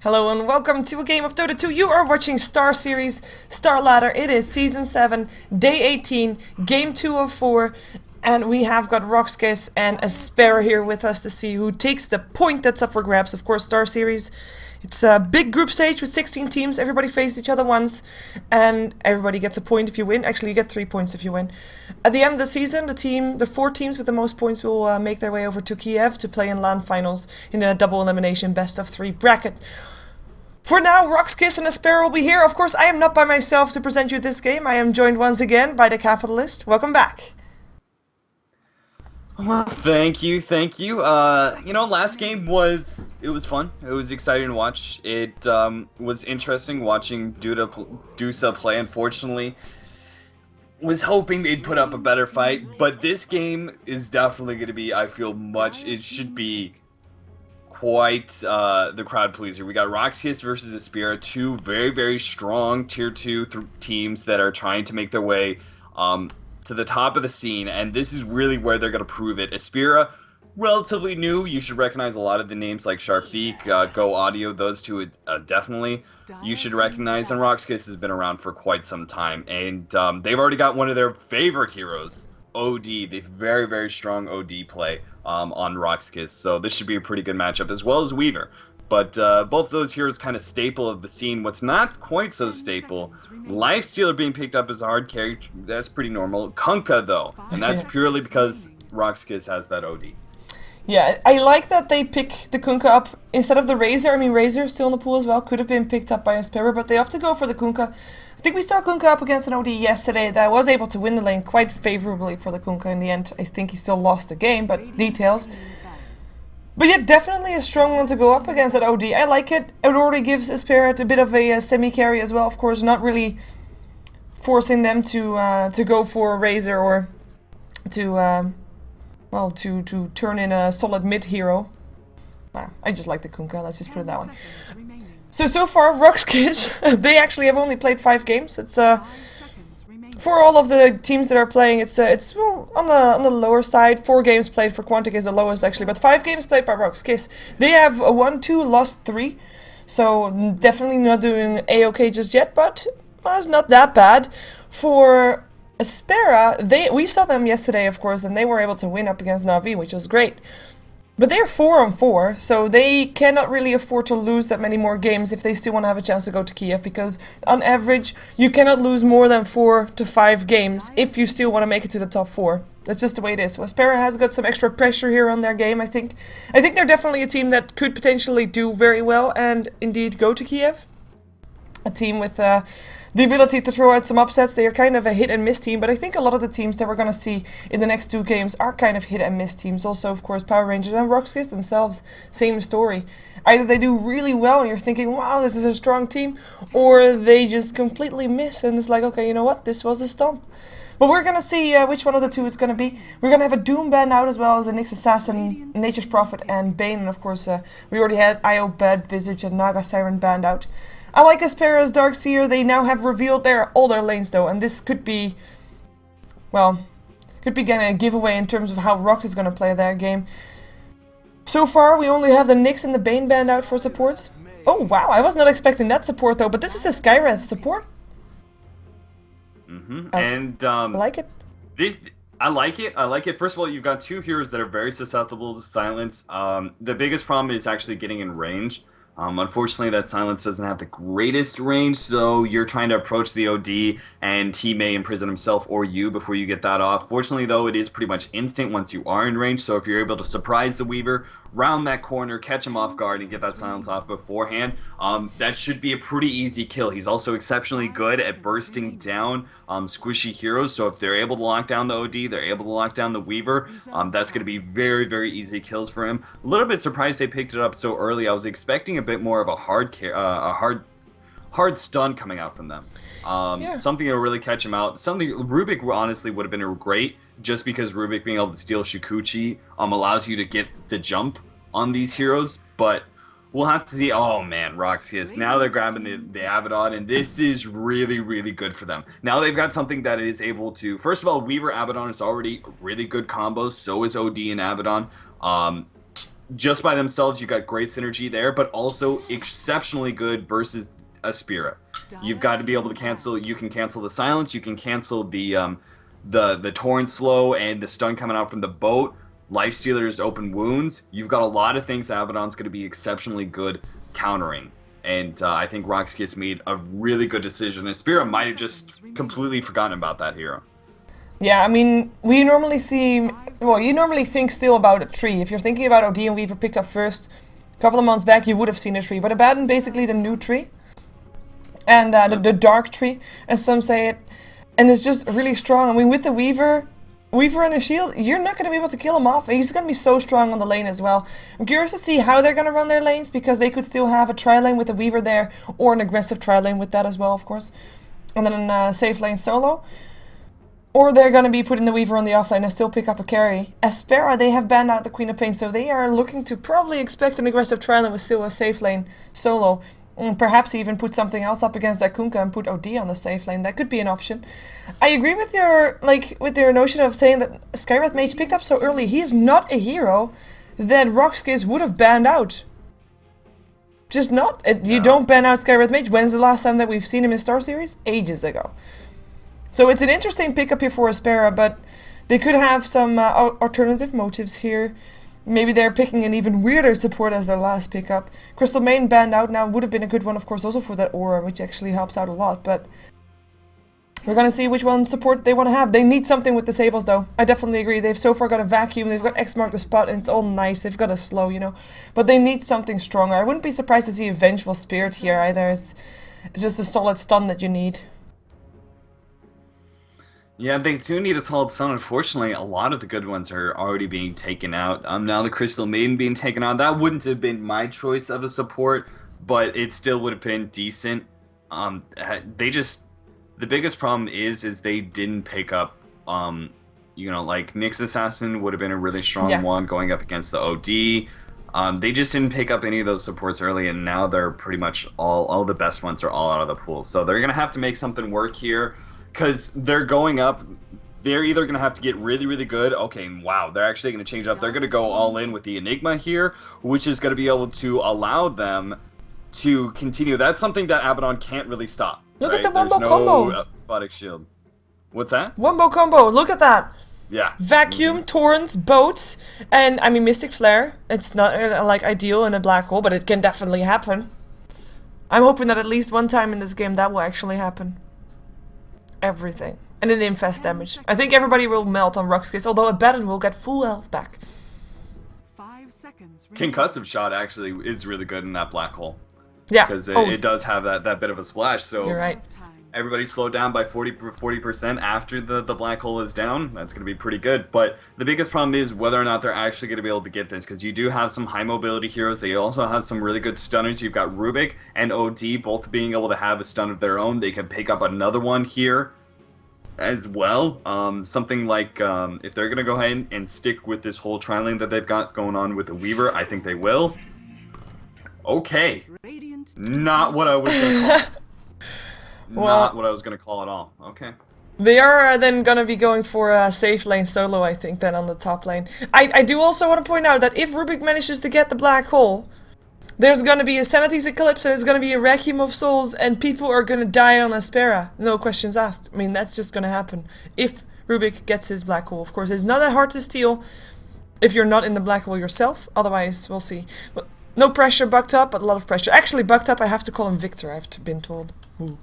Hello and welcome to a game of Dota 2. You are watching StarSeries Star Ladder. It is Season 7, Day 18, Game 2 of 4. And we have got RoX.KIS and aSpera here with us to see who takes the point that's up for grabs. Of course, StarSeries, it's a big group stage with 16 teams. Everybody faces each other once, and everybody gets a point if you win. Actually, you get 3 points if you win. At the end of the season, the 4 teams with the most points will make their way over to Kiev to play in LAN finals in a double elimination best of 3 bracket. For now, RoX.KIS and aSpera will be here. Of course, I am not by myself to present you this game. I am joined once again by the Capitalist. Welcome back. Well, thank you. Last game was fun. It was exciting to watch. It was interesting watching Dusa play. Unfortunately, was hoping they'd put up a better fight, but this game is definitely going to be, I feel, it should be quite the crowd pleaser. We got RoX.KIS versus aSpera, two very, very strong tier 2 teams that are trying to make their way to the top of the scene, and this is really where they're going to prove it. aSpera, relatively new. You should recognize a lot of the names like Sharfiq, Go Audio, those two definitely you should recognize, and RoX.KIS has been around for quite some time, and they've already got one of their favorite heroes, OD. They've very, very strong OD play on RoX.KIS, so this should be a pretty good matchup, as well as Weaver. But both of those heroes kind of staple of the scene. What's not quite so staple, Lifestealer being picked up as a hard carry, that's pretty normal. Kunkka though, and that's purely because RoX.KIS has that OD. Yeah, I like that they pick the Kunkka up instead of the Razor. I mean, Razor is still in the pool as well. Could have been picked up by aSpera, but they have to go for the Kunkka. I think we saw Kunkka up against an OD yesterday that was able to win the lane quite favorably for the Kunkka in the end. I think he still lost the game, but details. But yeah, definitely a strong one to go up against that OD. I like it. It already gives aSpera a bit of a semi-carry as well. Of course, not really forcing them to go for a Razor or to to turn in a solid mid hero. I just like the Kunkka. Let's just put it that way. So far, RoX.KIS, they actually have only played 5 games. It's for all of the teams that are playing, it's on the lower side. 4 games played for Quantic is the lowest actually, but 5 games played by RoX.KIS. They have won 2, lost 3, so definitely not doing a-okay just yet, but it's not that bad. For aSpera, we saw them yesterday, of course, and they were able to win up against Na'Vi, which was great. But they're 4-on-4, so they cannot really afford to lose that many more games if they still want to have a chance to go to Kiev, because on average, you cannot lose more than 4 to 5 games if you still want to make it to the top 4. That's just the way it is. So aSpera has got some extra pressure here on their game, I think. I think they're definitely a team that could potentially do very well and indeed go to Kiev. A team with the ability to throw out some upsets. They are kind of a hit and miss team, but I think a lot of the teams that we're going to see in the next 2 games are kind of hit and miss teams. Also, of course, Power Rangers and RoX.KIS themselves, same story. Either they do really well and you're thinking, wow, this is a strong team, or they just completely miss and it's like, okay, you know what, this was a stomp. But we're going to see which one of the 2 it's going to be. We're going to have a Doom banned out, as well as a Nyx Assassin, Nature's Prophet, and Bane. And of course, we already had IO Bad Visage and Naga Siren banned out. I like aSpera's Darkseer. They now have revealed all their lanes though, and this could be, well, a giveaway in terms of how RoX is going to play their game. So far, we only have the Nyx and the Bane banned out for support. Oh wow, I was not expecting that support though, but this is a Skywrath support. I like it. I like it. First of all, you've got 2 heroes that are very susceptible to silence. The biggest problem is actually getting in range. Unfortunately, that silence doesn't have the greatest range, so you're trying to approach the OD, and he may imprison himself or you before you get that off. Fortunately, though, it is pretty much instant once you are in range, so if you're able to surprise the Weaver, round that corner, catch him off guard, and get that silence off beforehand, that should be a pretty easy kill. He's also exceptionally good at bursting down squishy heroes, so if they're able to lock down the OD, they're able to lock down the Weaver, that's going to be very, very easy kills for him. A little bit surprised they picked it up so early. I was expecting a bit more of a hard stun coming out from them. Something that'll really catch him out. Something Rubik honestly would have been great, just because Rubik being able to steal Shikuchi allows you to get the jump on these heroes, but we'll have to see. Oh man, RoX.KIS. Now they're grabbing the Abaddon, and this is really, really good for them. Now they've got something that is able to, first of all, Weaver Abaddon is already a really good combo, so is OD and Abaddon. just by themselves, you've got great synergy there, but also exceptionally good versus aSpera. You've got to be able to cancel. You can cancel the silence. You can cancel the torrent slow and the stun coming out from the boat. Lifestealer's open wounds. You've got a lot of things that Abaddon's going to be exceptionally good countering. And I think RoX.KIS made a really good decision. aSpera might have just completely forgotten about that hero. Yeah, I mean, we normally see... Well, you normally think still about a tree. If you're thinking about OD and Weaver picked up first, a couple of months back, you would have seen a tree. But Abaddon, basically the new tree. And the dark tree, as some say it. And it's just really strong. I mean, with the Weaver and a shield, you're not going to be able to kill him off. He's going to be so strong on the lane as well. I'm curious to see how they're going to run their lanes, because they could still have a tri-lane with the Weaver there, or an aggressive tri-lane with that as well, of course. And then a safe lane solo. Or they're going to be putting the Weaver on the offlane and still pick up a carry. aSpera, they have banned out the Queen of Pain, so they are looking to probably expect an aggressive tri-lane with still a safe lane solo. And perhaps even put something else up against that Kunkka and put OD on the safe lane. That could be an option. I agree with your notion of saying that Skywrath Mage picked up so early. He is not a hero that RoX.KIS would have banned out. Just not. You don't ban out Skywrath Mage. When's the last time that we've seen him in StarSeries? Ages ago. So it's an interesting pickup here for aSpera, but they could have some alternative motives here. Maybe they're picking an even weirder support as their last pickup. Crystal Main banned out now would have been a good one, of course, also for that aura, which actually helps out a lot, but we're gonna see which one support they want to have. They need something with the Sables, though. I definitely agree. They've so far got a vacuum, they've got X mark the spot, and it's all nice. They've got a slow, you know, but they need something stronger. I wouldn't be surprised to see a Vengeful Spirit here either. It's just a solid stun that you need. Yeah, they do need a solid stun. Unfortunately, a lot of the good ones are already being taken out. Now the Crystal Maiden being taken out, that wouldn't have been my choice of a support, but it still would have been decent. The biggest problem is they didn't pick up, you know, like Nyx Assassin would have been a really strong one going up against the OD. They just didn't pick up any of those supports early, and now they're pretty much all the best ones are all out of the pool. So they're gonna have to make something work here. Because they're going up, they're either going to have to get really, really good. Okay, wow, they're actually going to change up. They're going to go all in with the Enigma here, which is going to be able to allow them to continue. That's something that Abaddon can't really stop. Look at the Wombo combo. Aphotic shield. What's that? Wombo combo, look at that. Yeah. Vacuum, torrents, boats, and I mean Mystic Flare. It's not like ideal in a black hole, but it can definitely happen. I'm hoping that at least one time in this game that will actually happen. Everything. And an infest damage. I think everybody will melt on RoX.KIS, although Abaddon will get full health back. 5 seconds. Concussive shot actually is really good in that black hole. Yeah. Because it does have that bit of a splash, so you're right. Everybody's slowed down by 40% after the black hole is down. That's going to be pretty good. But the biggest problem is whether or not they're actually going to be able to get this, because you do have some high mobility heroes. They also have some really good stunners. You've got Rubik and OD both being able to have a stun of their own. They can pick up another one here as well. Something like if they're going to go ahead and stick with this whole tri-lane that they've got going on with the Weaver, I think they will. Okay. Not what I was going to call. Not what I was going to call at all. Okay. They are then going to be going for a safe lane solo, I think, then on the top lane. I do also want to point out that if Rubik manages to get the black hole, there's going to be a Sanity's Eclipse, there's going to be a Requiem of Souls, and people are going to die on aSpera. No questions asked. I mean, that's just going to happen. If Rubik gets his black hole, of course. It's not that hard to steal if you're not in the black hole yourself. Otherwise, we'll see. But no pressure, Bucked Up, but a lot of pressure. Actually, Bucked Up, I have to call him Victor, I've been told. Ooh.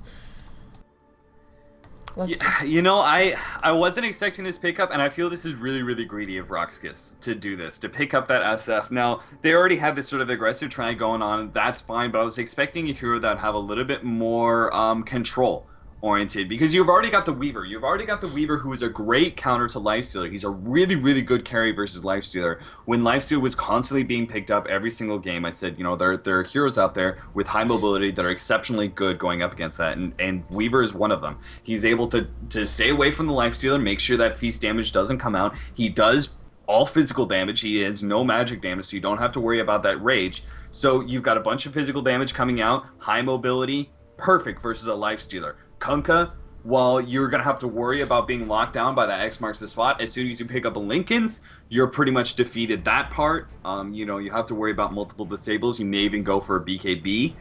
Yeah, you know, I wasn't expecting this pickup, and I feel this is really, really greedy of RoX.KIS to do this, to pick up that SF. Now, they already have this sort of aggressive try going on, that's fine, but I was expecting a hero that would have a little bit more control oriented, because you've already got the Weaver. You've already got the Weaver, who is a great counter to Lifestealer. He's a really, really good carry versus Lifestealer. When Lifestealer was constantly being picked up every single game, I said, you know, there are heroes out there with high mobility that are exceptionally good going up against that, and Weaver is one of them. He's able to stay away from the Lifestealer, make sure that feast damage doesn't come out. He does all physical damage. He has no magic damage, so you don't have to worry about that rage. So you've got a bunch of physical damage coming out, high mobility, perfect versus a Lifestealer. Kunkka, while you're going to have to worry about being locked down by that X marks the spot, as soon as you pick up a Lincoln's, you're pretty much defeated that part. You know, you have to worry about multiple disables. You may even go for a BKB.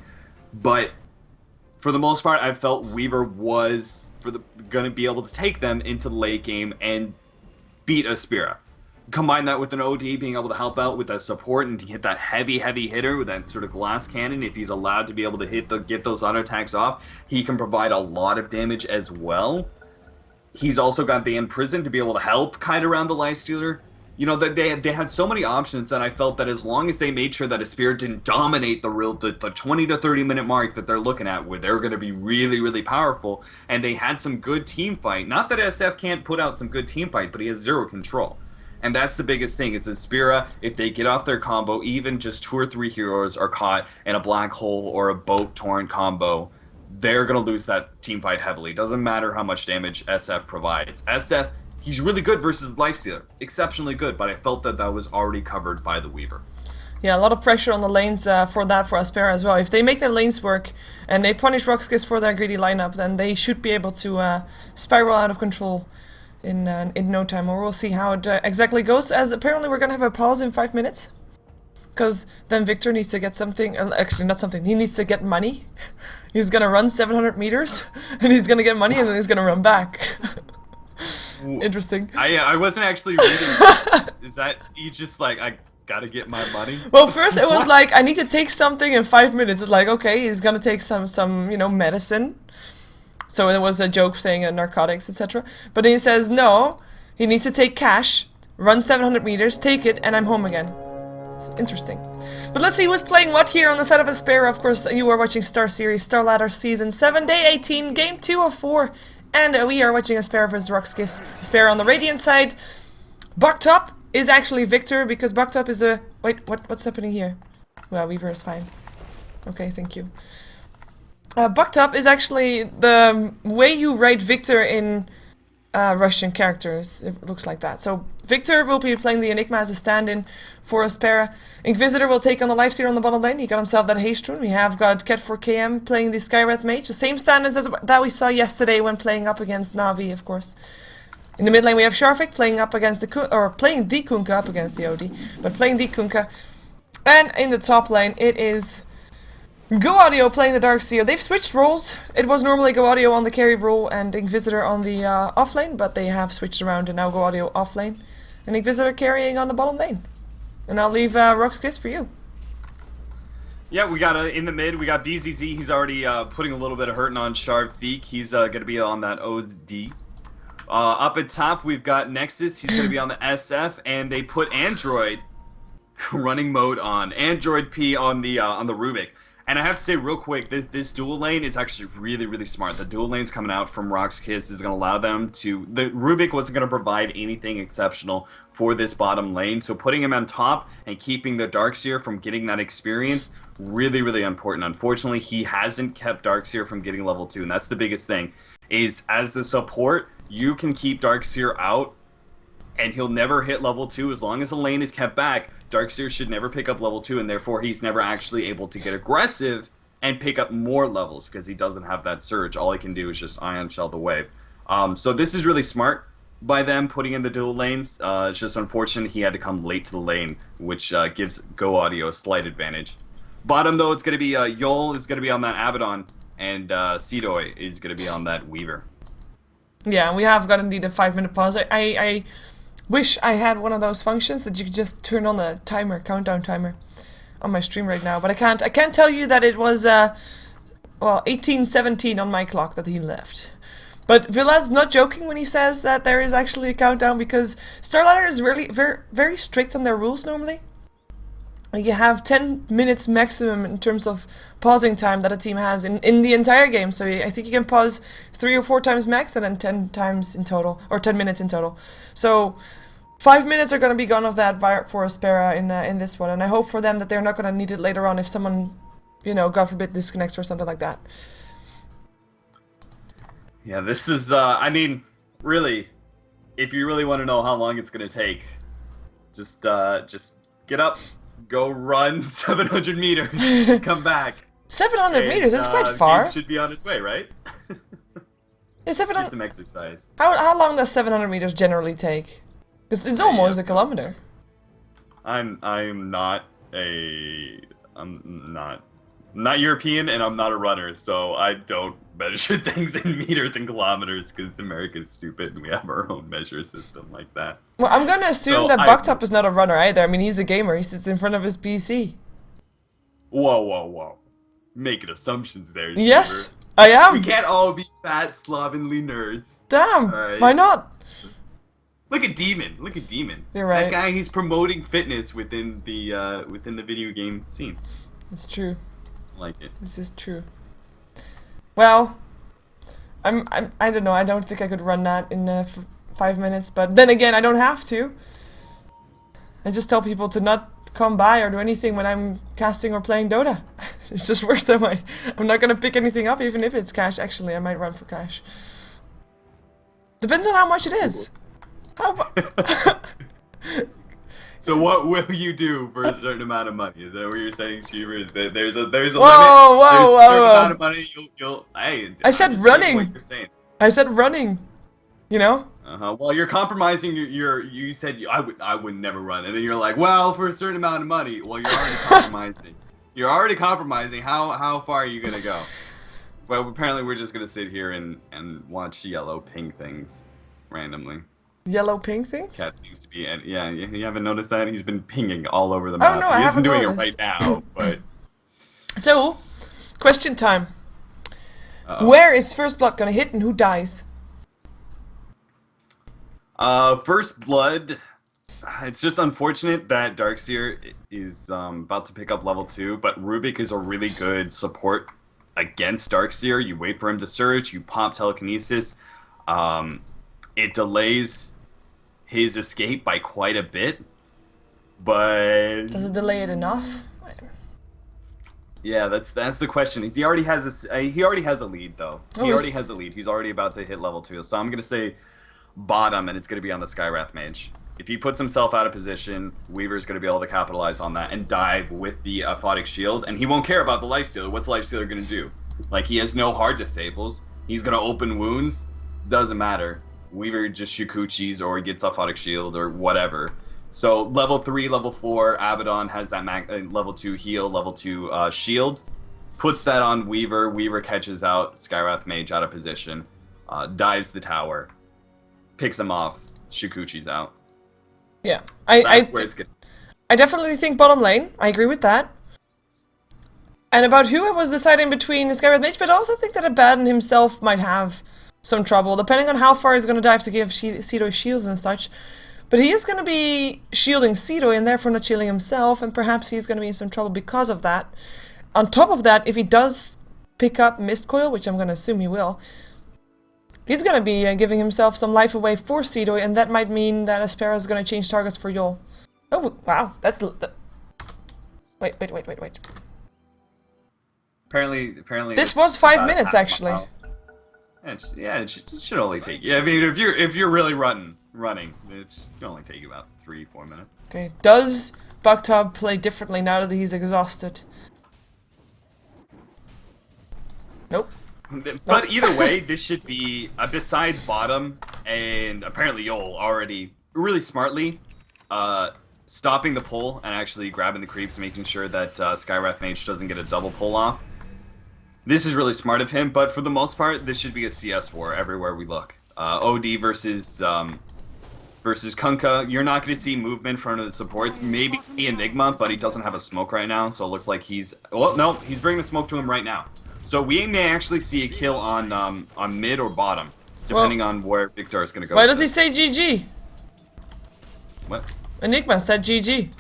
But for the most part, I felt Weaver was going to be able to take them into the late game and beat aSpera. Combine that with an OD being able to help out with that support and to hit that heavy hitter with that sort of glass cannon. If he's allowed to be able to get those auto attacks off, he can provide a lot of damage as well. He's also got the Imprison to be able to help kite around the Lifestealer. You know, they had so many options that I felt that as long as they made sure that aSpera didn't dominate the 20 to 30 minute mark that they're looking at, where they're going to be really powerful, and they had some good team fight. Not that SF can't put out some good team fight, but he has zero control. And that's the biggest thing, is aSpera, if they get off their combo, even just 2 or 3 heroes are caught in a black hole or a boat torn combo, they're going to lose that team fight heavily. Doesn't matter how much damage SF provides. SF, he's really good versus Lifestealer. Exceptionally good, but I felt that that was already covered by the Weaver. Yeah, a lot of pressure on the lanes for aSpera as well. If they make their lanes work and they punish RoX.KIS for their greedy lineup, then they should be able to spiral out of control in no time, or we'll see how it exactly goes, as apparently we're gonna have a pause in 5 minutes, because then Victor needs to get something, actually not something, he needs to get money. He's gonna run 700 meters and he's gonna get money and then he's gonna run back. Interesting. I wasn't actually reading. Is that you just like, I gotta get my money? Well, first it was like, I need to take something in 5 minutes. It's like, okay, he's gonna take some you know, medicine. So it was a joke saying narcotics, etc. But then he says, no, he needs to take cash, run 700 meters, take it, and I'm home again. It's interesting. But let's see who's playing what here on the side of aSpera. Of course, you are watching StarSeries StarLadder Season 7, Day 18, Game 2 of 4. And we are watching aSpera versus RoX.KIS. aSpera on the Radiant side. Bucktop is actually Victor, because Bucktop is a... Wait, what's happening here? Well, Weaver is fine. Okay, thank you. Bucktop is actually the way you write Victor in Russian characters. It looks like that. So Victor will be playing the Enigma as a stand-in for aSpera. Inquisitor will take on the Lifestealer on the bottom lane. He got himself that haste rune. We have got Cat4KM playing the Skywrath Mage. The same stand-ins as that we saw yesterday when playing up against Na'Vi, of course. In the mid lane we have Sharvik playing up against playing the Kunkka up against the OD, but playing the Kunkka. And in the top lane it is Go Audio playing the Darkseer. They've switched roles. It was normally Go Audio on the carry role and Inquisitor on the off lane, but they have switched around and now Go Audio off lane and Inquisitor carrying on the bottom lane. And I'll leave RoX.KIS for you. Yeah, we got in the mid, we got BZZ. He's already putting a little bit of hurting on Sharvik. He's going to be on that OD. Up at top, we've got Nexus. He's going to be on the SF, and they put Android running mode on. Android P on the Rubik. And I have to say real quick, this dual lane is actually really smart. The dual lanes coming out from RoX.KIS is going to allow them to... The Rubik wasn't going to provide anything exceptional for this bottom lane, so putting him on top and keeping the Darkseer from getting that experience, really important. Unfortunately, he hasn't kept Darkseer from getting level 2, and that's the biggest thing, is as the support, you can keep Darkseer out, and he'll never hit level 2 as long as the lane is kept back. Darkseer should never pick up level 2, and therefore he's never actually able to get aggressive and pick up more levels because he doesn't have that surge. All he can do is just Ion Shell the wave. So this is really smart by them putting in the dual lanes. It's just unfortunate he had to come late to the lane, which gives Go Audio a slight advantage. Bottom though, it's going to be Yol is going to be on that Abaddon, and Seedoy is going to be on that Weaver. Yeah, we have got indeed a 5-minute pause. I wish I had one of those functions that you could just turn on the timer, countdown timer, on my stream right now. But I can't. I can't tell you that it was, well, 18:17 on my clock that he left. But Villad's not joking when he says that there is actually a countdown, because StarLadder is really very strict on their rules normally. You have 10 minutes maximum in terms of pausing time that a team has in the entire game. So I think you can pause 3 or 4 times max and then 10 times in total, or 10 minutes in total. So 5 minutes are going to be gone of that for aSpera in this one. And I hope for them that they're not going to need it later on if someone, you know, God forbid, disconnects or something like that. Yeah, this is, I mean, really, if you really want to know how long it's going to take, just get up. Go run 700 meters, come back. 700 meters, that's quite far. Should be on its way, right? Yeah, Get some exercise. How long does 700 meters generally take? Because it's almost a kilometer. I'm not not European, and I'm not a runner, so I don't measure things in meters and kilometers because America's stupid and we have our own measure system like that. Well, I'm gonna assume that Bucktop is not a runner either. I mean, he's a gamer. He sits in front of his PC. Whoa. Making assumptions there, Yes, Stever. I am. We can't all be fat, slovenly nerds. Damn, Right. why not? Look at Demon. You're right. That guy, he's promoting fitness within the video game scene. It's true. I like it. This is true. Well, I don't know. I don't think I could run that in 5 minutes. But then again, I don't have to. I just tell people to not come by or do anything when I'm casting or playing Dota. It just works that way. I'm not gonna pick anything up, even if it's cash. Actually, I might run for cash. Depends on how much it is. So what will you do for a certain amount of money? Is that what you're saying, Sheaver? There's a limit. There's a certain amount of money you'll. Hey, I said running. What you're saying. I said running. You know? Well, you're compromising you said I would never run, and then you're like, well, for a certain amount of money. Well, you're already compromising. You're already compromising. How far are you gonna go? Well, apparently we're just gonna sit here and watch yellow pink things randomly. Yellow pink things? Cat seems to be, and yeah, you haven't noticed that? He's been pinging all over the map. Oh no, I haven't doing noticed. it right now, but. So, question time. Where is First Blood gonna hit and who dies? First Blood. It's just unfortunate that Darkseer is about to pick up level 2, but Rubik is a really good support against Darkseer. You wait for him to surge, you pop telekinesis. It delays his escape by quite a bit, but Does it delay it enough? yeah, that's the question. He already has a lead though. Oh, He already has a lead. He's already about to hit level 2. So I'm gonna say bottom, and it's gonna be on the Skywrath Mage. If he puts himself out of position, Weaver's gonna be able to capitalize on that and dive with the Aphotic Shield, and he won't care about the Lifestealer. What's the Lifestealer gonna do? Like, he has no hard disables. He's gonna open wounds. Doesn't matter. Weaver just Shikuchis or gets Aphotic Shield or whatever. So level 3, level 4, Abaddon has that level 2 heal, level 2 shield. Puts that on Weaver. Weaver catches out Skywrath Mage out of position. Dives the tower. Picks him off. Shikuchi's out. Yeah, That's where it's good. I definitely think bottom lane. I agree with that. And about who I was deciding between Skywrath Mage, but I also think that Abaddon himself might have some trouble, depending on how far he's going to dive to give Sidoi shields and such. But he is going to be shielding Sidoi and therefore not shielding himself, and perhaps he's going to be in some trouble because of that. On top of that, if he does pick up Mist Coil, which I'm going to assume he will, he's going to be giving himself some life away for Sidoi, and that might mean that aSpera is going to change targets for Yol. Oh, wow, that's... Wait. Apparently. This was 5 minutes, actually. It should only take. Yeah, I mean, if you're really running, it should only take you about 3-4 minutes. Okay, does Bucktop play differently now that he's exhausted? Nope. But either way, this should be besides bottom, and apparently Yol already really smartly stopping the pull and actually grabbing the creeps, making sure that Skywrath Mage doesn't get a double pull off. This is really smart of him, but for the most part, this should be a CS war everywhere we look. OD versus Kunkka. You're not going to see movement from the supports. Maybe Enigma, but he doesn't have a smoke right now, so it looks like he's... Well, no, he's bringing the smoke to him right now. So we may actually see a kill on mid or bottom, depending on where Victor is going to go. Why does he say GG? What? Enigma said GG.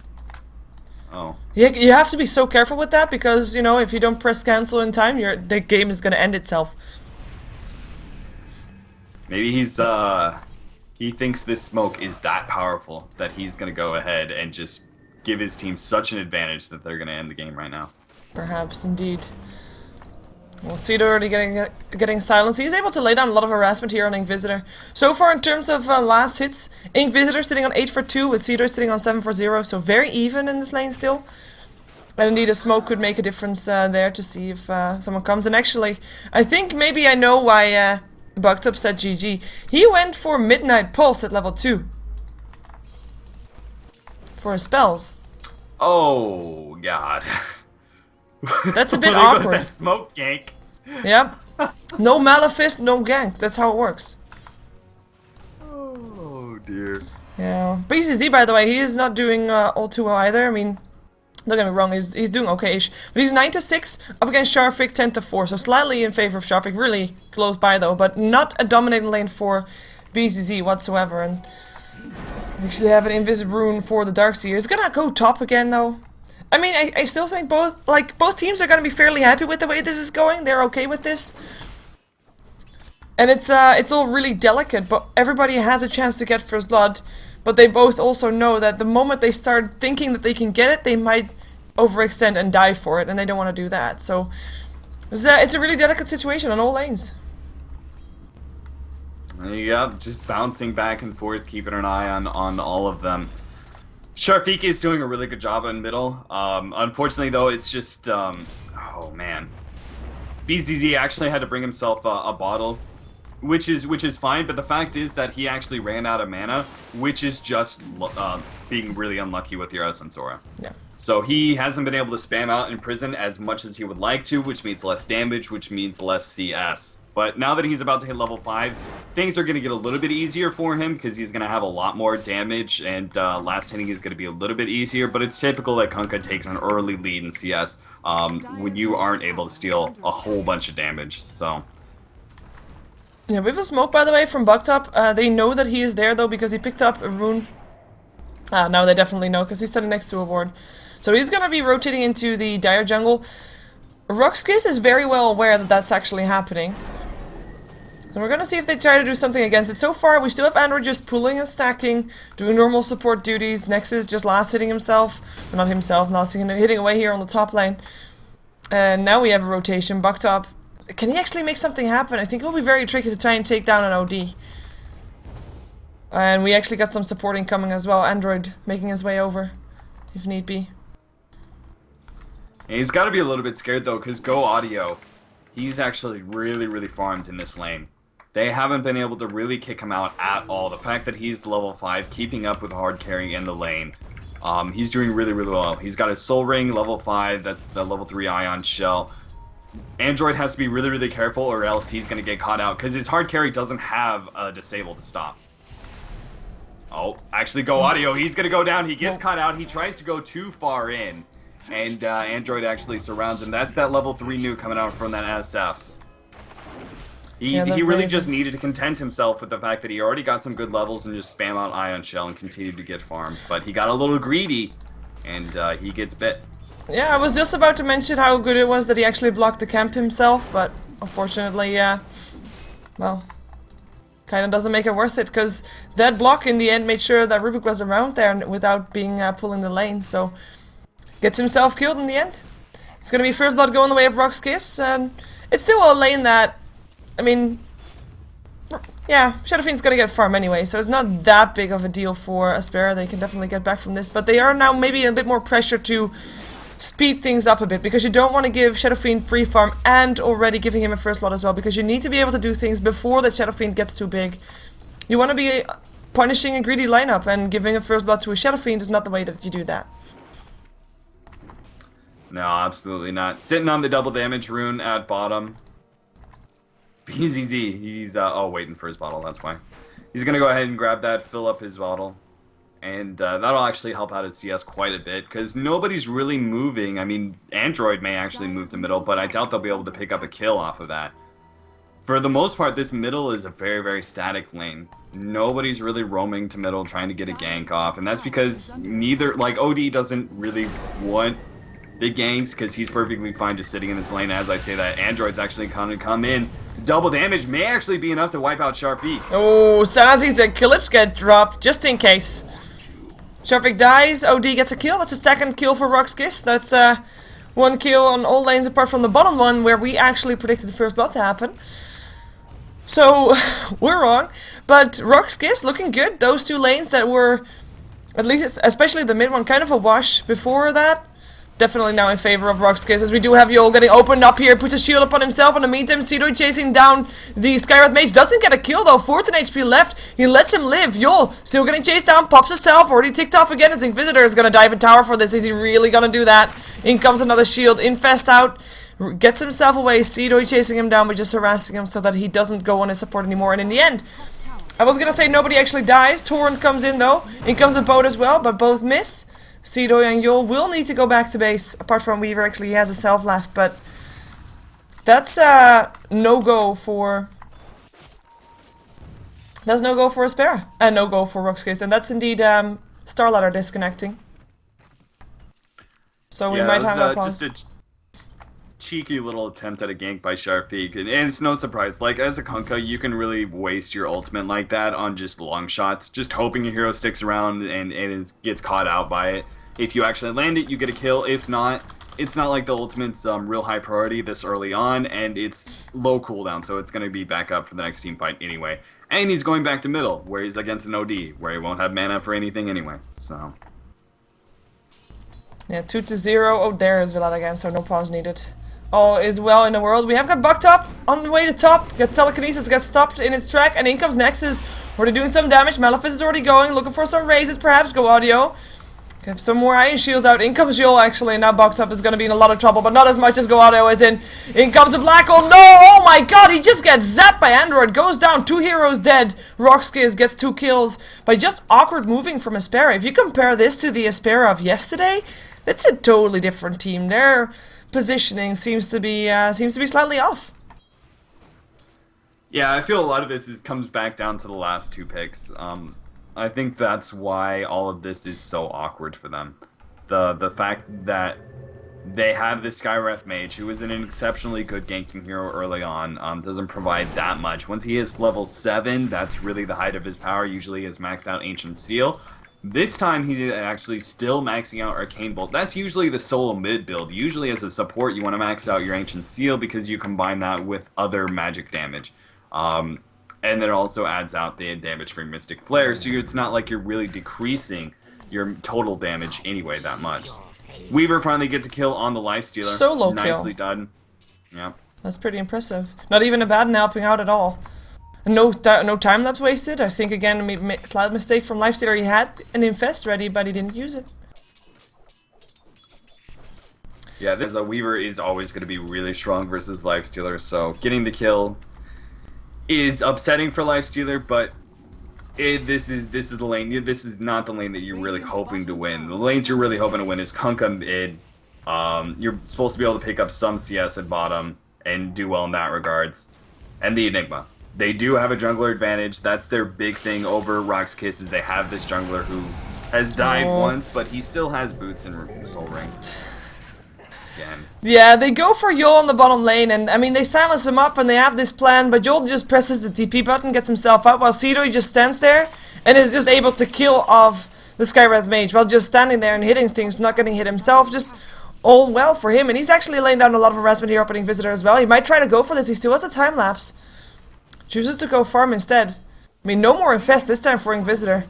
Oh. You have to be so careful with that because, you know, if you don't press cancel in time, the game is going to end itself. Maybe he thinks this smoke is that powerful that he's going to go ahead and just give his team such an advantage that they're going to end the game right now. Perhaps, indeed. Well, Cedo already getting silenced. He's able to lay down a lot of harassment here on Inquisitor. So far, in terms of last hits, Inquisitor sitting on 8 for 2, with Cedo sitting on 7 for 0, so very even in this lane still. And indeed, a smoke could make a difference there to see if someone comes. And actually, I think maybe I know why Bucked Up said GG. He went for Midnight Pulse at level 2. For his spells. Oh, God. That's a bit There goes awkward. that smoke gank. Yep. No Maleficent, no gank. That's how it works. Oh, dear. Yeah. BCZ, by the way, he is not doing all too well either. I mean, don't get me wrong, he's doing okay-ish. But he's 9-6 up against Sharfik 10-4. So slightly in favor of Sharfik. Really close by though, but not a dominating lane for BCZ whatsoever. And we actually have an Invisible Rune for the Darkseer. He's gonna go top again though. I mean, I still think both teams are gonna be fairly happy with the way this is going. They're okay with this. And it's all really delicate, but everybody has a chance to get first blood. But they both also know that the moment they start thinking that they can get it, they might overextend and die for it, and they don't want to do that. So it's a really delicate situation on all lanes. Yeah, just bouncing back and forth, keeping an eye on all of them. Sharfik is doing a really good job in middle. Unfortunately, though, it's just oh man, BZZ actually had to bring himself a bottle. Which is fine, but the fact is that he actually ran out of mana, which is just being really unlucky with your Essence Aura. Yeah. So he hasn't been able to spam out in prison as much as he would like to, which means less damage, which means less CS. But now that he's about to hit level 5, things are going to get a little bit easier for him because he's going to have a lot more damage, and last hitting is going to be a little bit easier, but it's typical that Kunkka takes an early lead in CS when you aren't able to steal a whole bunch of damage, so... Yeah, with a smoke, by the way, from Bucked Up, they know that he is there, though, because he picked up a rune. Now they definitely know, because he's standing next to a ward. So he's gonna be rotating into the Dire Jungle. RoX.KIS is very well aware that that's actually happening. So we're gonna see if they try to do something against it. So far, we still have Android just pulling and stacking, doing normal support duties. Nexus just last hitting himself. Well, not himself, last hitting away here on the top lane. And now we have a rotation. Bucked Up. Can he actually make something happen? I think it will be very tricky to try and take down an OD. And we actually got some supporting coming as well. Android making his way over, if need be. And he's got to be a little bit scared though, because Go Audio, he's actually really farmed in this lane. They haven't been able to really kick him out at all. The fact that he's level 5, keeping up with hard carrying in the lane. He's doing really well. He's got his Soul Ring, level 5, that's the level 3 Ion Shell. Android has to be really careful or else he's going to get caught out because his hard carry doesn't have a disable to stop. Oh, actually Go Audio, he's going to go down, he gets caught out, he tries to go too far in, and Android actually surrounds him. That's that level 3 nuke coming out from that SF. He really just needed to content himself with the fact that he already got some good levels and just spam out Ion Shell and continue to get farmed. But he got a little greedy, and he gets bit. Yeah, I was just about to mention how good it was that he actually blocked the camp himself, but unfortunately, well, kind of doesn't make it worth it, because that block in the end made sure that Rubik was around there without being pulling the lane, so gets himself killed in the end. It's going to be first blood going the way of RoX.KIS, and it's still a lane that, I mean, yeah, Shadow Fiend's going to get farm anyway, so it's not that big of a deal for aSpera. They can definitely get back from this, but they are now maybe a bit more pressure to speed things up a bit, because you don't want to give Shadow Fiend free farm and already giving him a first blood as well, because you need to be able to do things before the Shadow Fiend gets too big. You want to be punishing a greedy lineup, and giving a first blood to a Shadow Fiend is not the way that you do that. No, absolutely not. Sitting on the double damage rune at bottom. BZZ, he's oh, waiting for his bottle, that's why. He's gonna go ahead and grab that, fill up his bottle. And that'll actually help out at CS quite a bit, because nobody's really moving. I mean, Android may actually move to middle, but I doubt they'll be able to pick up a kill off of that. For the most part, this middle is a very static lane. Nobody's really roaming to middle trying to get a gank off, and that's because neither, like, OD doesn't really want big ganks, because he's perfectly fine just sitting in this lane. As I say that, Android's actually gonna come in. Double damage may actually be enough to wipe out Sharfik. Oh, Sanati's Eclipse get dropped, just in case. Sharfik dies, OD gets a kill. That's a second kill for RoX.KIS. That's one kill on all lanes apart from the bottom one, where we actually predicted the first blood to happen. So, we're wrong. But RoX.KIS looking good. Those two lanes that were, at least, especially the mid one, kind of a wash before that. definitely now in favor of RoX.KIS, as we do have Yol getting opened up here, puts a shield up on himself. In the meantime, Seedoy chasing down the Skywrath Mage, doesn't get a kill though, 14 HP left, he lets him live. Yol still getting chased down, pops himself, already ticked off again, as Inquisitor is gonna dive in tower for this. Is he really gonna do that? In comes another shield, Infest out, gets himself away, Seedoy chasing him down, but just harassing him so that he doesn't go on his support anymore, and in the end, I was gonna say nobody actually dies. Torrent comes in though, in comes a boat as well, but both miss. Seedoy and Yol will need to go back to base, apart from Weaver. Actually, he has a self left, but that's no-go for... That's no-go for aSpera, and no-go for RoX.KIS, and that's indeed Starladder disconnecting. So we might have a pause. Just a cheeky little attempt at a gank by Sharfik, and it's no surprise. Like, as a Kunkka, you can really waste your ultimate like that on just long shots, just hoping your hero sticks around and gets caught out by it. If you actually land it, you get a kill. If not, it's not like the ultimate's real high priority this early on, and it's low cooldown, so it's going to be back up for the next team fight anyway. And he's going back to middle, where he's against an OD, where he won't have mana for anything anyway, so... Yeah, 2-0. Oh, there is Villada again, so no pause needed. All is well in the world. We have got Bucked up on the way to top. Gets telekinesis, gets stopped in its track, and in comes Nexus. Already doing some damage. Malefice is already going, looking for some raises, perhaps. Go audio. Have some more iron shields out. In comes Yol actually, and now Bucked up is going to be in a lot of trouble, but not as much as Go audio is in. In comes a black hole. No! Oh my god, he just gets zapped by Android. Goes down, 2 heroes dead. RoX.KIS gets 2 kills by just awkward moving from aSpera. If you compare this to the aSpera of yesterday, it's a totally different team. Their positioning seems to be slightly off. Yeah, I feel a lot of this comes back down to the last 2 picks. I think that's why all of this is so awkward for them. The fact that they have this Skywrath Mage, who is an exceptionally good ganking hero early on, doesn't provide that much. Once he hits level 7, that's really the height of his power. Usually he has maxed out Ancient Seal. This time he's actually still maxing out Arcane Bolt. That's usually the solo mid build. Usually as a support you want to max out your Ancient Seal because you combine that with other magic damage. And then it also adds out the damage from Mystic Flare, so it's not like you're really decreasing your total damage anyway that much. Weaver finally gets a kill on the Lifestealer. Solo kill. Nicely done. Yeah. That's pretty impressive. Not even a bad helping out at all. No time lapse wasted. I think again a slight mistake from Lifestealer. He had an Infest ready, but he didn't use it. Yeah, this Weaver is always going to be really strong versus Lifestealer, so getting the kill is upsetting for Lifestealer, but this is the lane. This is not the lane that you're really hoping to win. The lanes you're really hoping to win is Kunkka mid. You're supposed to be able to pick up some CS at bottom and do well in that regards, and the Enigma. They do have a jungler advantage. That's their big thing over RoX.KIS, is they have this jungler who has died once, but he still has boots and Soul Ring. Again. Yeah, they go for Yol on the bottom lane, and I mean they silence him up and they have this plan, but Yol just presses the TP button, gets himself out, while Seedoy just stands there and is just able to kill off the Skywrath Mage while just standing there and hitting things, not getting hit himself. Just all well for him, and he's actually laying down a lot of harassment here, opening Visitor as well. He might try to go for this. He still has a time lapse. Chooses to go farm instead. I mean, no more Infest this time for Inquisitor.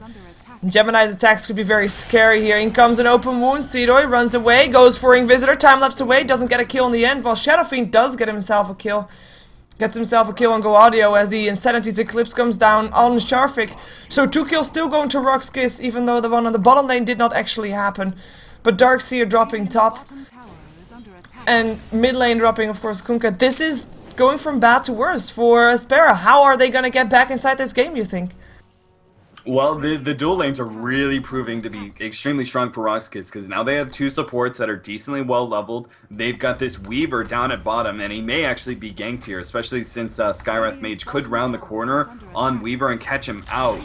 Gemini attacks could be very scary here. In comes an open wound. Seedoy runs away, goes for Inquisitor, time lapse away, doesn't get a kill in the end, while Shadow Fiend does get himself a kill. Gets himself a kill on Go Audio as the Insanity's Eclipse comes down on Sharfik. So 2 kills still going to RoX.KIS, even though the one on the bottom lane did not actually happen. But Darkseer dropping top. And mid lane dropping, of course, Kunkka. This is going from bad to worse for aSpera. How are they going to get back inside this game, you think? Well, the dual lanes are really proving to be extremely strong for RoX.KIS, because now they have 2 supports that are decently well leveled. They've got this Weaver down at bottom, and he may actually be ganked here, especially since Skywrath Mage could round the corner on Weaver and catch him out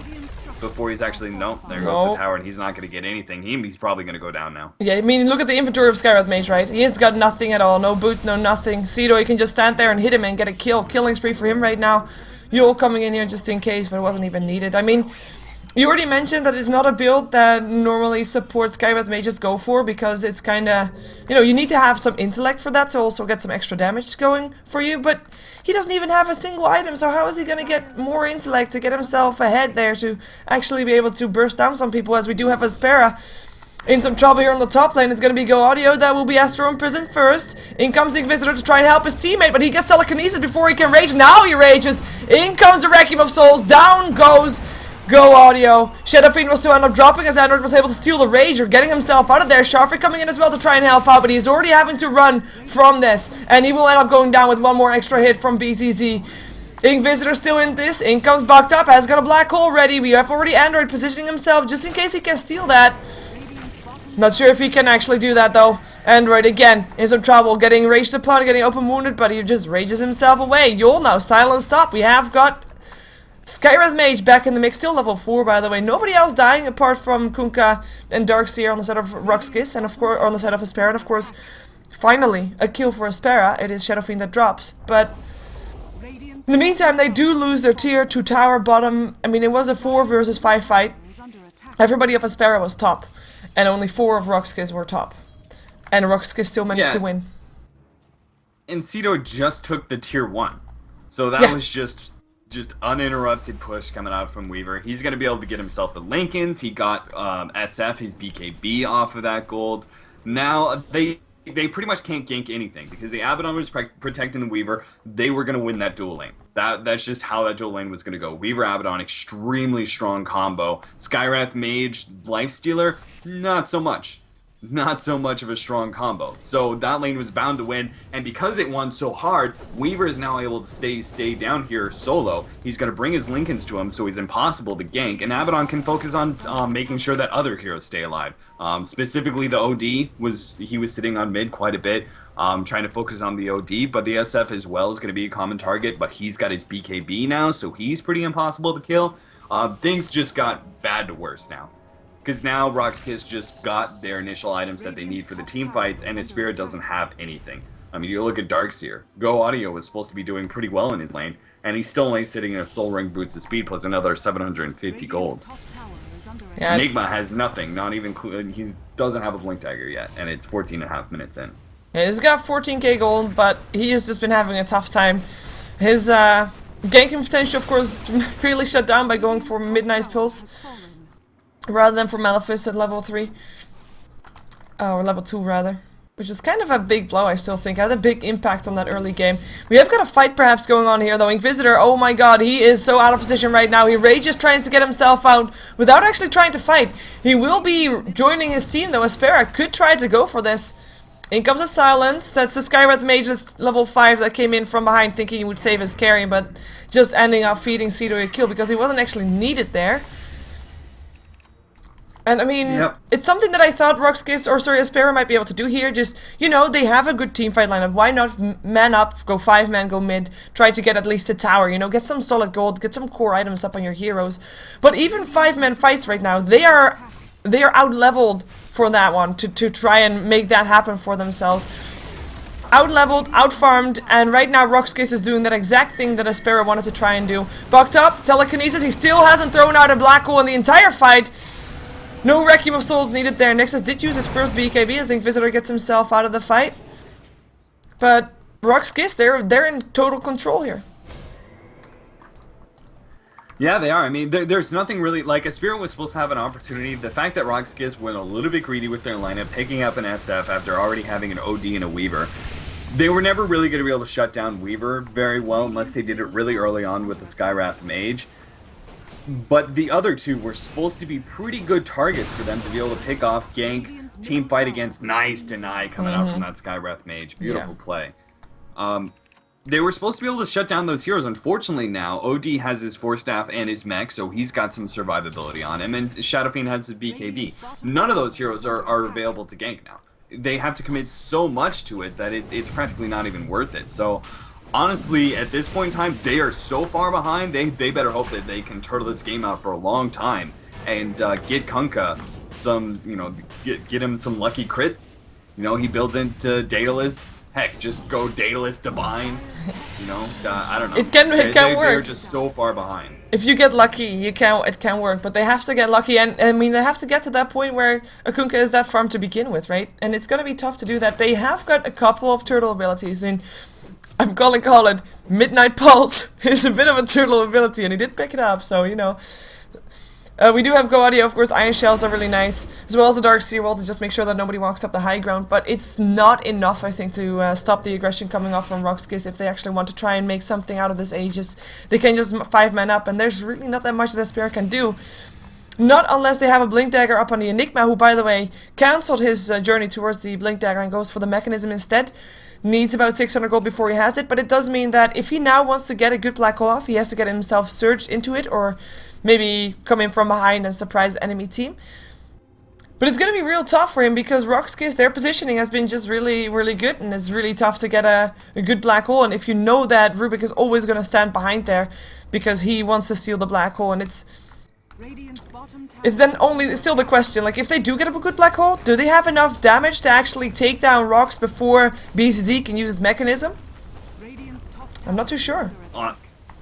before he's actually... Nope, there goes the tower, and he's not going to get anything. He's probably going to go down now. Yeah, I mean, look at the inventory of Skywrath Mage, right? He has got nothing at all. No boots, no nothing. Seedoy can just stand there and hit him and get a kill. Killing spree for him right now. Yol coming in here just in case, but it wasn't even needed. I mean... You already mentioned that it's not a build that normally supports Skywrath Mages go for, because it's kinda, you know, you need to have some intellect for that to also get some extra damage going for you, but he doesn't even have a single item, so how is he gonna get more intellect to get himself ahead there to actually be able to burst down some people, as we do have aSpera In some trouble here on the top lane. It's going to be Go Audio. That will be Astro imprisoned first. In comes the Inquisitor to try and help his teammate, but he gets telekinesis before he can rage. Now he rages. In comes the Requiem of Souls. Down goes Go Audio. Shadow Fiend will still end up dropping as Android was able to steal the rage or getting himself out of there. Sharfy coming in as well to try and help out, but he's already having to run from this. And he will end up going down with one more extra hit from BCZ. Inquisitor still in this. In comes Bucked Up. Has got a black hole ready. We have already Android positioning himself just in case he can steal that. Not sure if he can actually do that though. Android again in some trouble, getting raged upon, getting open wounded, but he just rages himself away. Yul now silenced up. We have got Skywrath Mage back in the mix, still level 4 by the way. Nobody else dying apart from Kunkka and Darkseer on the side of RoX.KIS and of course on the side of aSpera, and of course finally a kill for aSpera. It is Shadow Fiend that drops, but in the meantime they do lose their tier 2 tower bottom. I mean, it was a 4 versus 5 fight. Everybody of aSpera was top. And only 4 of RoX.KIS were top. And RoX.KIS still managed to win. And Cito just took the tier 1. So that was just uninterrupted push coming out from Weaver. He's going to be able to get himself the Lincolns. He got SF, his BKB off of that gold. Now they pretty much can't gank anything because the Abaddon was protecting the Weaver. They were going to win that dual lane. That's just how that dual lane was going to go. Weaver Abaddon, extremely strong combo. Skywrath Mage Lifestealer, not so much. Not so much of a strong combo. So that lane was bound to win, and because it won so hard, Weaver is now able to stay down here solo. He's going to bring his Lincolns to him, so he's impossible to gank, and Abaddon can focus on making sure that other heroes stay alive. Specifically, the OD he was sitting on mid quite a bit, trying to focus on the OD, but the SF as well is going to be a common target, but he's got his BKB now, so he's pretty impossible to kill. Things just got bad to worse now. Because now RoX.KIS just got their initial items that they need for the team fights, and aSpera doesn't have anything. I mean, you look at Darkseer. Go Audio was supposed to be doing pretty well in his lane, and he's still only sitting in a Soul Ring Boots of Speed plus another 750 gold. Yeah. Enigma has nothing, not even he doesn't have a Blink Dagger yet, and it's 14.5 minutes in. Yeah, he's got 14k gold, but he has just been having a tough time. His ganking potential, of course, really shut down by going for Midnight Pulse rather than for Maleficent at level 3. Or level 2 rather. Which is kind of a big blow, I still think. Had a big impact on that early game. We have got a fight perhaps going on here though. Inquisitor, oh my god, he is so out of position right now. He rages, tries to get himself out without actually trying to fight. He will be joining his team though. aSpera could try to go for this. In comes a silence. That's the Skywrath Mage level 5 that came in from behind thinking he would save his carry, but just ending up feeding Cito a kill because he wasn't actually needed there. And I mean, it's something that I thought RoX.KIS, or sorry, aSpera might be able to do here. Just, you know, they have a good teamfight lineup. Why not man up, go 5-man, go mid, try to get at least a tower, you know, get some solid gold, get some core items up on your heroes. But even 5-man fights right now, they are out-leveled for that one, to try and make that happen for themselves. Out-leveled, out-farmed, and right now RoX.KIS is doing that exact thing that aSpera wanted to try and do. Bucked up, telekinesis, he still hasn't thrown out a black hole in the entire fight. No Requiem of Souls needed there. Nexus did use his first BKB as Inquisitor gets himself out of the fight. But RoX.KIS, they're in total control here. Yeah, they are. I mean, there's nothing really... Like, aSpera was supposed to have an opportunity. The fact that RoX.KIS went a little bit greedy with their lineup, picking up an SF after already having an OD and a Weaver. They were never really going to be able to shut down Weaver very well unless they did it really early on with the Skywrath Mage. But the other two were supposed to be pretty good targets for them to be able to pick off, gank, team fight against. Nice deny coming out from that Skywrath Mage. Beautiful play. They were supposed to be able to shut down those heroes. Unfortunately now, OD has his Force Staff and his mech, so he's got some survivability on him, and Shadow Fiend has his BKB. None of those heroes are available to gank now. They have to commit so much to it that it's practically not even worth it. So honestly, at this point in time, they are so far behind, they better hope that they can turtle this game out for a long time and get Kunkka some, you know, get him some lucky crits. You know, he builds into Daedalus. Heck, just go Daedalus Divine. You know, I don't know. It can work. They're just so far behind. If you get lucky, it can work, but they have to get lucky, and I mean, they have to get to that point where a Kunkka is that farm to begin with, right? And it's gonna be tough to do that. They have got a couple of turtle abilities, and I'm gonna call it Midnight Pulse is a bit of a turtle ability, and he did pick it up, so, you know. We do have Go Audio, of course. Iron Shells are really nice, as well as the Dark Sea Wall to just make sure that nobody walks up the high ground. But it's not enough, I think, to stop the aggression coming off from RoX.KIS if they actually want to try and make something out of this Aegis. They can just 5-man up, and there's really not that much that aSpera can do. Not unless they have a Blink Dagger up on the Enigma, who, by the way, cancelled his journey towards the Blink Dagger and goes for the Mechanism instead. Needs about 600 gold before he has it, but it does mean that if he now wants to get a good Black Hole off, he has to get himself surged into it, or maybe come in from behind and surprise the enemy team. But it's going to be real tough for him because RoX.KIS, their positioning has been just really, really good, and it's really tough to get a good Black Hole. And if you know that Rubik is always going to stand behind there because he wants to steal the Black Hole, and it's then only still the question, like, if they do get a good Black Hole, do they have enough damage to actually take down RoX before BCD can use his mechanism? I'm not too sure.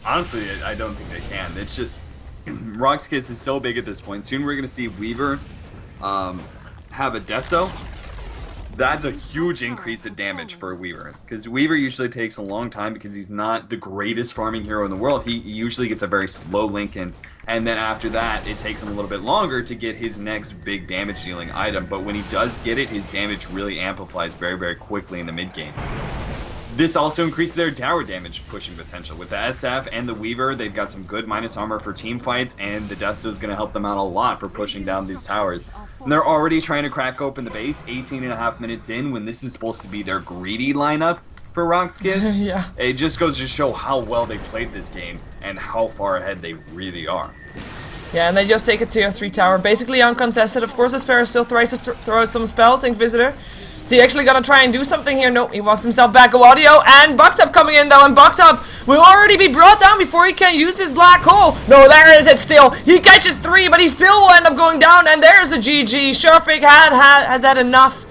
Honestly, I don't think they can. It's just RoX.KIS is so big at this point. Soon we're gonna see Weaver have a Deso. That's a huge increase in damage for Weaver, because Weaver usually takes a long time because he's not the greatest farming hero in the world. He usually gets a very slow Linkens, and then after that it takes him a little bit longer to get his next big damage dealing item, but when he does get it, his damage really amplifies very, very quickly in the mid game. This also increases their tower damage pushing potential. With the SF and the Weaver, they've got some good minus armor for team fights, and the Desto is going to help them out a lot for pushing down these towers. And they're already trying to crack open the base 18.5 minutes in, when this is supposed to be their greedy lineup for RoX.KIS. Yeah. It just goes to show how well they played this game and how far ahead they really are. Yeah, and they just take a tier 3 tower, basically uncontested. Of course, aSpera still tries to throw out some spells, Inquisitor. Is he actually gonna try and do something here? No, he walks himself back. Go Audio, and Bucktup coming in though, and Bucktup will already be brought down before he can use his Black Hole. No, there is it still. He catches 3, but he still will end up going down, and there's a GG. Sharefake has had enough.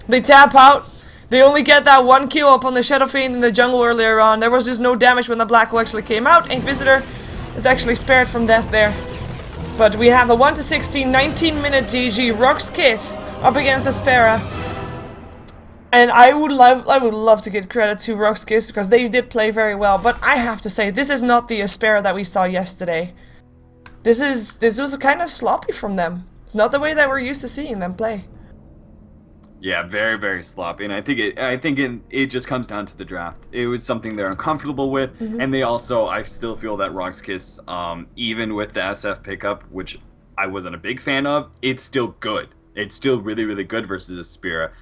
They tap out. They only get that 1 kill up on the Shadow Fiend in the jungle earlier on. There was just no damage when the Black Hole actually came out. Inquisitor is actually spared from death there. But we have a 1-16, 19-minute GG. RoX.KIS up against aSpera. And I would love to give credit to RoX.KIS because they did play very well. But I have to say, this is not the aSpera that we saw yesterday. This was kind of sloppy from them. It's not the way that we're used to seeing them play. Yeah, very, very sloppy, and I think it just comes down to the draft. It was something they're uncomfortable with, and they also, I still feel that RoX.KIS, even with the SF pickup, which I wasn't a big fan of, it's still good. It's still really, really good versus aSpera,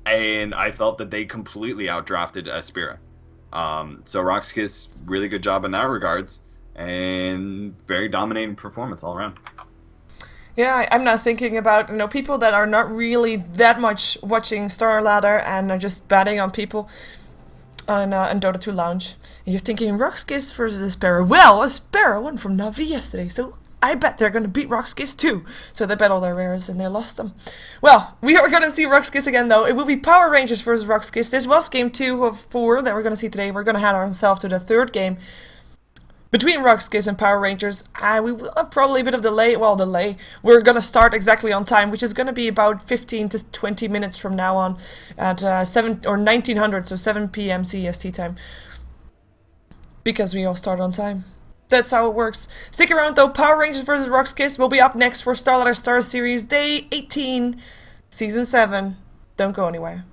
and I felt that they completely outdrafted aSpera. So RoX.KIS, really good job in that regards, and very dominating performance all around. Yeah, I'm not thinking about, people that are not really that much watching Star Ladder and are just batting on people on Dota 2 Lounge. And you're thinking RoX.KIS versus aSpera. Well, aSpera won from Na'Vi yesterday, so I bet they're going to beat RoX.KIS too. So they bet all their rares and they lost them. Well, we are going to see RoX.KIS again though. It will be Power Rangers versus RoX.KIS. This was game 2 of 4 that we're going to see today. We're going to head ourselves to the third game between RoX.KIS and Power Rangers. We will have probably a bit of delay. Well, delay. We're going to start exactly on time, which is going to be about 15 to 20 minutes from now on at 7 or 1900, so 7 p.m. CEST time. Because we all start on time. That's how it works. Stick around though. Power Rangers versus RoX.KIS will be up next for StarSeries Day 18, Season 7. Don't go anywhere.